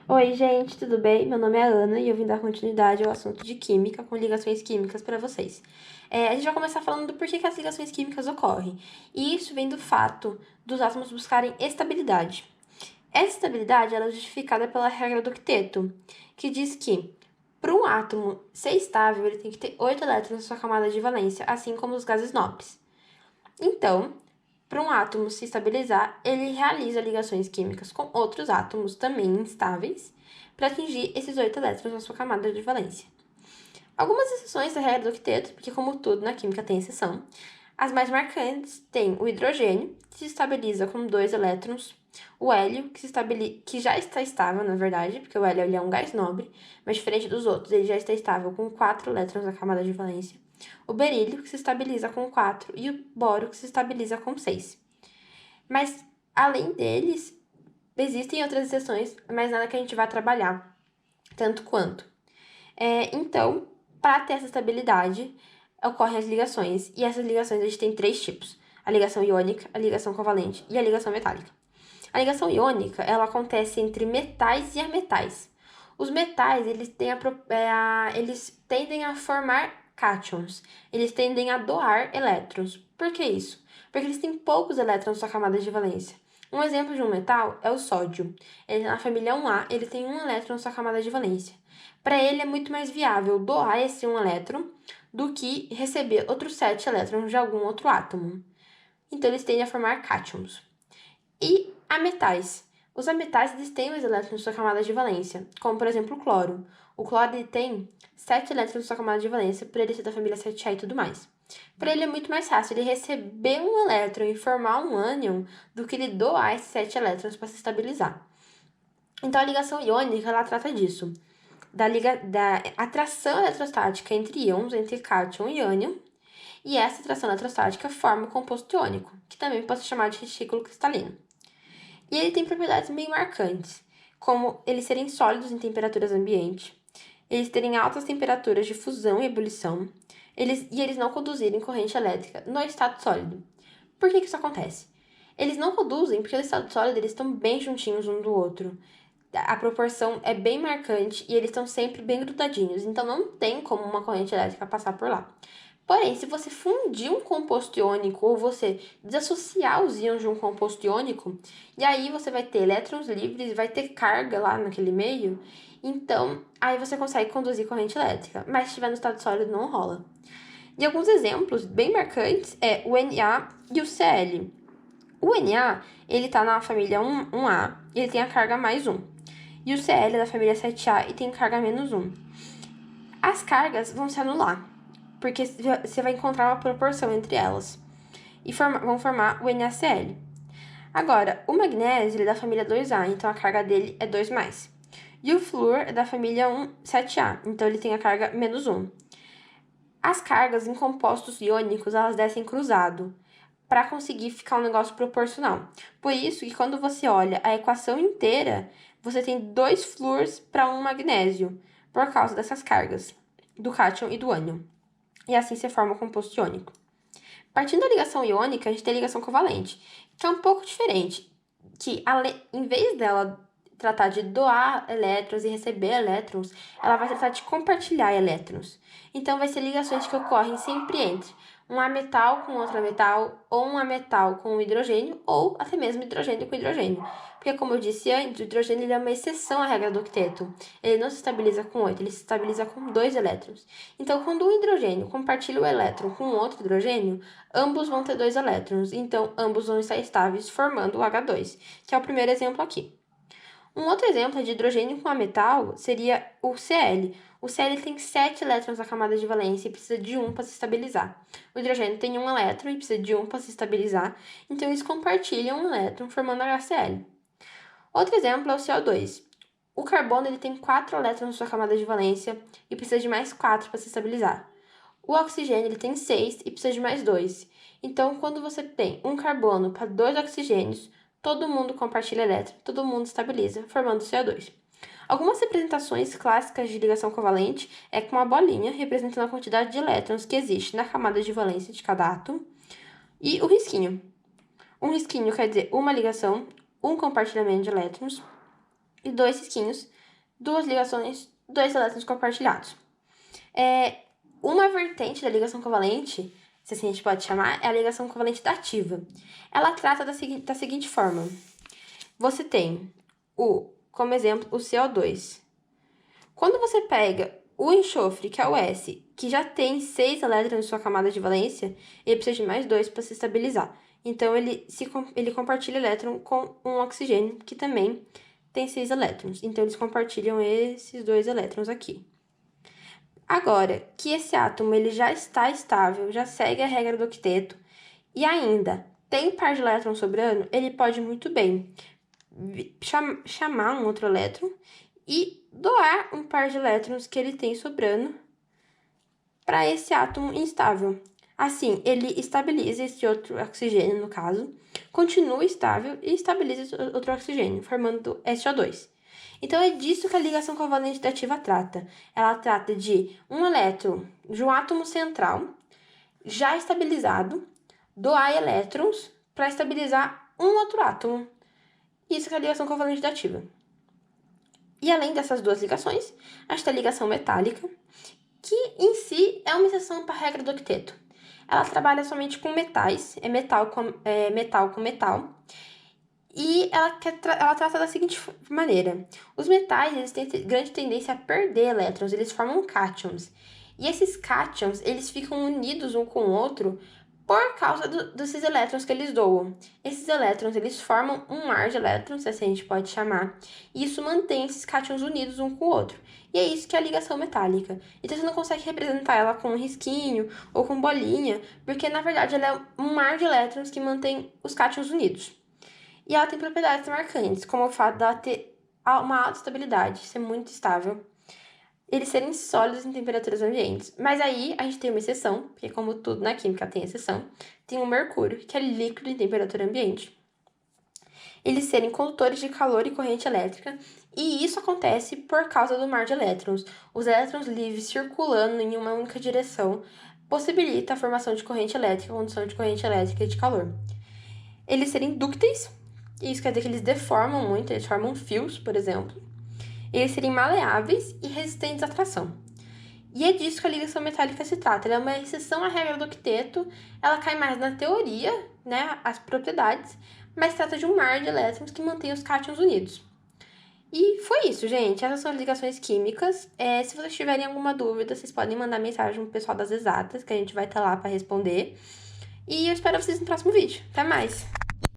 Oi, gente, tudo bem? Meu nome é Ana e eu vim dar continuidade ao assunto de química com ligações químicas para vocês. A gente vai começar falando do porquê que as ligações químicas ocorrem. E isso vem do fato dos átomos buscarem estabilidade. Essa estabilidade ela é justificada pela regra do octeto, que diz que para um átomo ser estável, ele tem que ter 8 elétrons na sua camada de valência, assim como os gases nobres. Então, para um átomo se estabilizar, ele realiza ligações químicas com outros átomos também instáveis para atingir esses 8 elétrons na sua camada de valência. Algumas exceções da regra do octeto, porque como tudo na química tem exceção, as mais marcantes têm o hidrogênio, que se estabiliza com 2 elétrons, o hélio, que já está estável, na verdade, porque o hélio ele é um gás nobre, mas diferente dos outros, ele já está estável com 4 elétrons na camada de valência, o berílio, que se estabiliza com 4, e o boro, que se estabiliza com 6. Mas, além deles, existem outras exceções, mas nada que a gente vá trabalhar tanto quanto. Então, para ter essa estabilidade, ocorrem as ligações. E essas ligações a gente tem 3 tipos: a ligação iônica, a ligação covalente e a ligação metálica. A ligação iônica, ela acontece entre metais e ametais. Os metais, eles tendem a formar cátions. Eles tendem a doar elétrons. Por que isso? Porque eles têm poucos elétrons na sua camada de valência. Um exemplo de um metal é o sódio. Ele, na família 1A, ele tem um elétron na sua camada de valência. Para ele é muito mais viável doar esse um elétron do que receber outros 7 elétrons de algum outro átomo. Então eles tendem a formar cátions. E ametais. Os ametais eles têm os elétrons na sua camada de valência, como por exemplo o cloro. O cloro ele tem 7 elétrons na sua camada de valência, por ele ser da família 7A e tudo mais. Para ele é muito mais fácil ele receber um elétron e formar um ânion do que ele doar esses 7 elétrons para se estabilizar. Então a ligação iônica ela trata disso, da atração eletrostática entre íons, entre cátion e ânion, e essa atração eletrostática forma o composto iônico, que também pode ser chamado de retículo cristalino. E ele tem propriedades bem marcantes, como eles serem sólidos em temperaturas ambiente, eles terem altas temperaturas de fusão e ebulição, eles não conduzirem corrente elétrica no estado sólido. Por que isso acontece? Eles não conduzem porque no estado sólido eles estão bem juntinhos um do outro. A proporção é bem marcante e eles estão sempre bem grudadinhos, então não tem como uma corrente elétrica passar por lá. Porém, se você fundir um composto iônico ou você desassociar os íons de um composto iônico, e aí você vai ter elétrons livres e vai ter carga lá naquele meio, então aí você consegue conduzir corrente elétrica. Mas se estiver no estado sólido, não rola. E alguns exemplos bem marcantes é o Na e o Cl. O Na, ele tá na família 1A, e ele tem a carga mais 1. E o Cl é da família 7A e tem carga menos 1. As cargas vão se anular, porque você vai encontrar uma proporção entre elas. E vão formar o NaCl. Agora, o magnésio ele é da família 2A, então a carga dele é 2+. E o flúor é da família 7A, então ele tem a carga menos 1. As cargas em compostos iônicos, elas descem cruzado, para conseguir ficar um negócio proporcional. Por isso que quando você olha a equação inteira, você tem 2 flúors para 1 magnésio, por causa dessas cargas, do cátion e do ânion. E assim se forma o composto iônico. Partindo da ligação iônica, a gente tem a ligação covalente, que é um pouco diferente, que em vez dela tratar de doar elétrons e receber elétrons, ela vai tratar de compartilhar elétrons. Então, vai ser ligações que ocorrem sempre entre um ametal com outro ametal, ou um ametal com hidrogênio, ou até mesmo hidrogênio com hidrogênio. Porque, como eu disse antes, o hidrogênio ele é uma exceção à regra do octeto. Ele não se estabiliza com 8, ele se estabiliza com 2 elétrons. Então, quando um hidrogênio compartilha o elétron com outro hidrogênio, ambos vão ter 2 elétrons. Então, ambos vão estar estáveis, formando o H2, que é o primeiro exemplo aqui. Um outro exemplo de hidrogênio com ametal seria o Cl. O Cl tem 7 elétrons na camada de valência e precisa de 1 para se estabilizar. O hidrogênio tem 1 elétron e precisa de 1 para se estabilizar, então eles compartilham um elétron formando HCl. Outro exemplo é o CO2. O carbono ele tem 4 elétrons na sua camada de valência e precisa de mais 4 para se estabilizar. O oxigênio ele tem 6 e precisa de mais 2. Então, quando você tem um carbono para 2 oxigênios, todo mundo compartilha elétron, todo mundo estabiliza, formando CO2. Algumas representações clássicas de ligação covalente é com uma bolinha representando a quantidade de elétrons que existe na camada de valência de cada átomo e o risquinho. Um risquinho quer dizer uma ligação, um compartilhamento de elétrons, e 2 risquinhos, 2 ligações, 2 elétrons compartilhados. Uma vertente da ligação covalente, se assim a gente pode chamar, é a ligação covalente dativa. Ela trata da seguinte forma. Você tem, como exemplo, o CO2. Quando você pega o enxofre, que é o S, que já tem 6 elétrons em sua camada de valência, ele precisa de mais 2 para se estabilizar. Então, ele compartilha elétron com um oxigênio, que também tem 6 elétrons. Então, eles compartilham esses 2 elétrons aqui. Agora, que esse átomo ele já está estável, já segue a regra do octeto, e ainda tem par de elétrons sobrando, ele pode muito bem chamar um outro elétron e doar um par de elétrons que ele tem sobrando para esse átomo instável. Assim, ele estabiliza esse outro oxigênio, no caso, continua estável e estabiliza esse outro oxigênio, formando SO2. Então, é disso que a ligação covalente dativa trata. Ela trata de um elétron de um átomo central já estabilizado, doar elétrons para estabilizar um outro átomo. Isso que é a ligação covalente dativa. E além dessas duas ligações, a gente tem a ligação metálica, que em si é uma exceção para a regra do octeto. Ela trabalha somente com metais, metal com metal, e ela trata da seguinte maneira. Os metais eles têm grande tendência a perder elétrons, eles formam cátions. E esses cátions eles ficam unidos um com o outro por causa desses elétrons que eles doam. Esses elétrons eles formam um mar de elétrons, assim a gente pode chamar, e isso mantém esses cátions unidos um com o outro. E é isso que é a ligação metálica. Então você não consegue representar ela com um risquinho ou com bolinha, porque na verdade ela é um mar de elétrons que mantém os cátions unidos. E ela tem propriedades marcantes, como o fato dela ter uma alta estabilidade, ser muito estável, eles serem sólidos em temperaturas ambientes. Mas aí a gente tem uma exceção, porque como tudo na química tem exceção, tem o mercúrio, que é líquido em temperatura ambiente. Eles serem condutores de calor e corrente elétrica, e isso acontece por causa do mar de elétrons. Os elétrons livres circulando em uma única direção possibilita a formação de corrente elétrica, condução de corrente elétrica e de calor. Eles serem dúcteis, e isso quer dizer que eles deformam muito, eles formam fios, por exemplo. Eles serem maleáveis e resistentes à tração. E é disso que a ligação metálica se trata. Ela é uma exceção à regra do octeto, ela cai mais na teoria, né, as propriedades, mas trata de um mar de elétrons que mantém os cátions unidos. E foi isso, gente. Essas são as ligações químicas. Se vocês tiverem alguma dúvida, vocês podem mandar mensagem pro pessoal das exatas, que a gente vai estar lá para responder. E eu espero vocês no próximo vídeo. Até mais!